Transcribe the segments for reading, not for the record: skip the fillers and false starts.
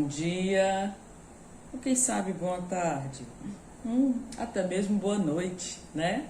dia, ou quem sabe boa tarde, até mesmo boa noite, né?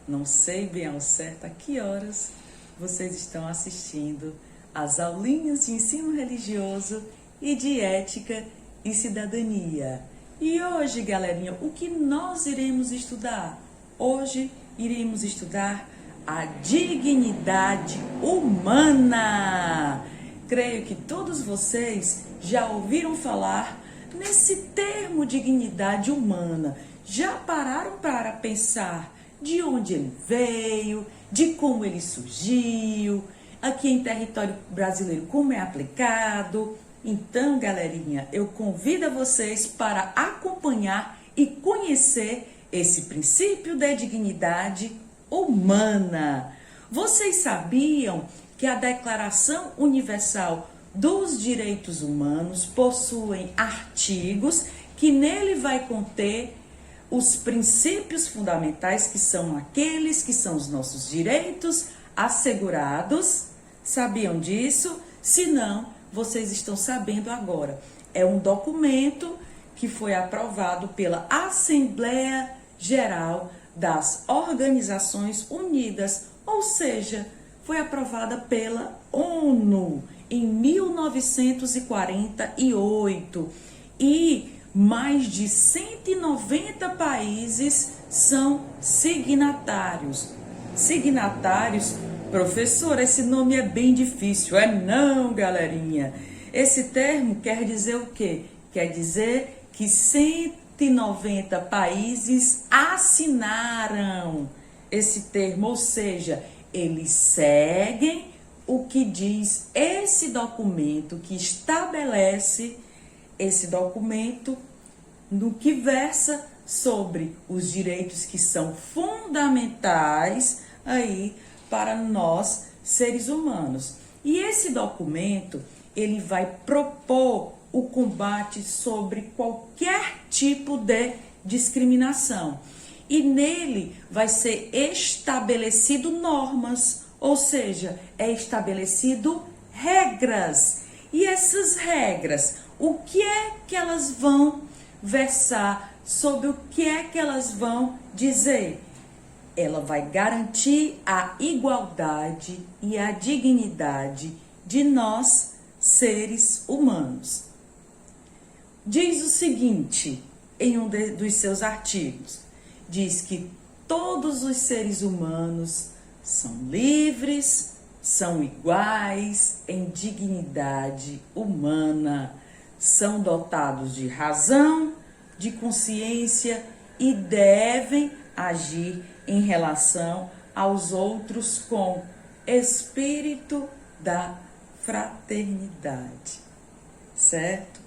Não sei bem ao certo a que horas vocês estão assistindo às aulinhas de ensino religioso e de ética e cidadania. E hoje, galerinha, o que nós iremos estudar? Hoje iremos estudar a dignidade humana. Creio que todos vocês já ouviram falar nesse termo dignidade humana. Já pararam para pensar de onde ele veio, de como ele surgiu, aqui em território brasileiro como é aplicado? Então, galerinha, eu convido a vocês para acompanhar e conhecer esse princípio da dignidade humana. Vocês sabiam que a Declaração Universal dos Direitos Humanos possui artigos que nele vai conter os princípios fundamentais, que são aqueles que são os nossos direitos assegurados? Sabiam disso? Se não, vocês estão sabendo agora. É um documento que foi aprovado pela Assembleia Geral das Organizações Unidas, ou seja, foi aprovada pela ONU em 1948 e mais de 190 países são signatários. Signatários, professor, esse nome é bem difícil. É não, galerinha. Esse termo quer dizer o quê? Quer dizer que 190 países assinaram esse termo, ou seja, eles seguem o que diz esse documento, que estabelece esse documento no que versa sobre os direitos que são fundamentais aí para nós, seres humanos. E esse documento, ele vai propor o combate sobre qualquer tipo de discriminação. E nele vai ser estabelecido normas, ou seja, é estabelecido regras. E essas regras, o que é que elas vão versar? Sobre o que é que elas vão dizer? Ela vai garantir a igualdade e a dignidade de nós, seres humanos. Diz o seguinte em um dos seus artigos: diz que todos os seres humanos são livres, são iguais em dignidade humana, são dotados de razão, de consciência e devem agir em relação aos outros com espírito da fraternidade, certo?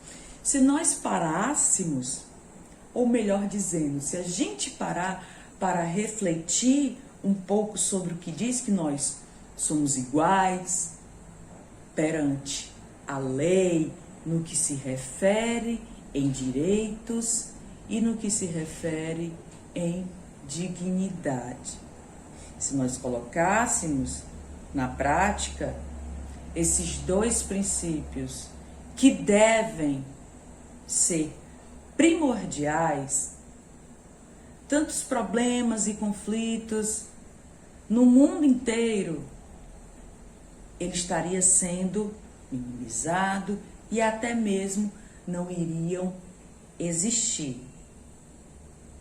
Se nós parássemos, ou melhor dizendo, se a gente parar para refletir um pouco sobre o que diz que nós somos iguais perante a lei, no que se refere em direitos e no que se refere em dignidade. Se nós colocássemos na prática esses dois princípios que devem ser primordiais, tantos problemas e conflitos no mundo inteiro, ele estaria sendo minimizado e até mesmo não iriam existir.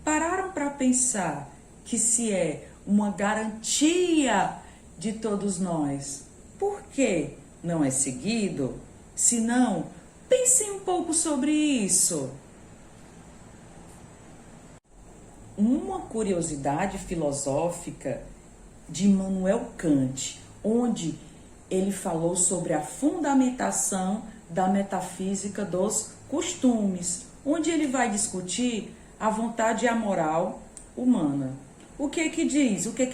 Pararam para pensar que se é uma garantia de todos nós, por que não é seguido? Se não, pensem um pouco sobre isso. Uma curiosidade filosófica de Immanuel Kant, onde ele falou sobre a fundamentação da metafísica dos costumes, onde ele vai discutir a vontade e a moral humana. O que que diz? O que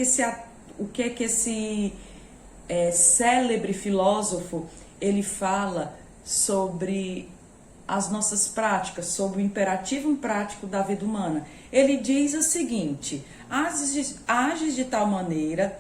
que esse célebre filósofo ele fala sobre as nossas práticas, sobre o imperativo prático da vida humana? Ele diz o seguinte: ages de tal maneira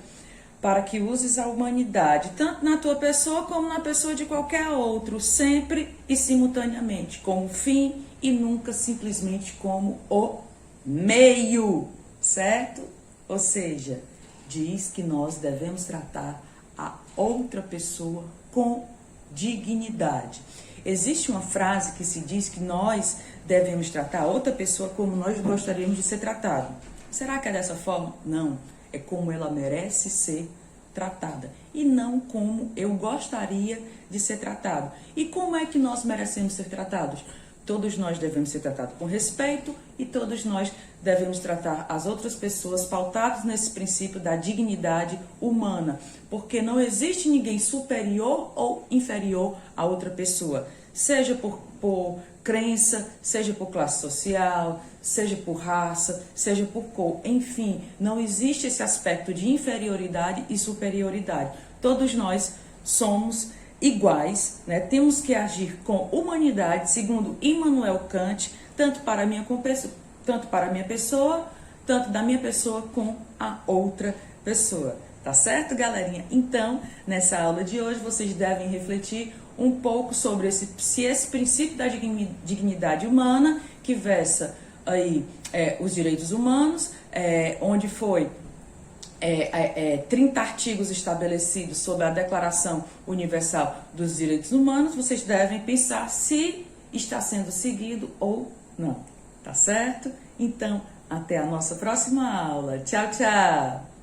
para que uses a humanidade, tanto na tua pessoa como na pessoa de qualquer outro, sempre e simultaneamente, como fim e nunca simplesmente como o meio, certo? Ou seja, diz que nós devemos tratar a outra pessoa com dignidade. Existe uma frase que se diz que nós devemos tratar a outra pessoa como nós gostaríamos de ser tratado. Será que é dessa forma? Não. É como ela merece ser tratada e não como eu gostaria de ser tratado. E como é que nós merecemos ser tratados? Todos nós devemos ser tratados com respeito e todos nós devemos tratar as outras pessoas pautados nesse princípio da dignidade humana, porque não existe ninguém superior ou inferior a outra pessoa, seja por crença, seja por classe social, seja por raça, seja por cor, enfim, não existe esse aspecto de inferioridade e superioridade. Todos nós somos iguais, né? Temos que agir com humanidade, segundo Immanuel Kant, tanto para a minha pessoa, tanto da minha pessoa com a outra pessoa. Tá certo, galerinha? Então, nessa aula de hoje, vocês devem refletir um pouco sobre se esse princípio da dignidade humana, que versa aí os direitos humanos, onde foi 30 artigos estabelecidos sobre a Declaração Universal dos Direitos Humanos, vocês devem pensar se está sendo seguido ou não, tá certo? Então, até a nossa próxima aula. Tchau, tchau!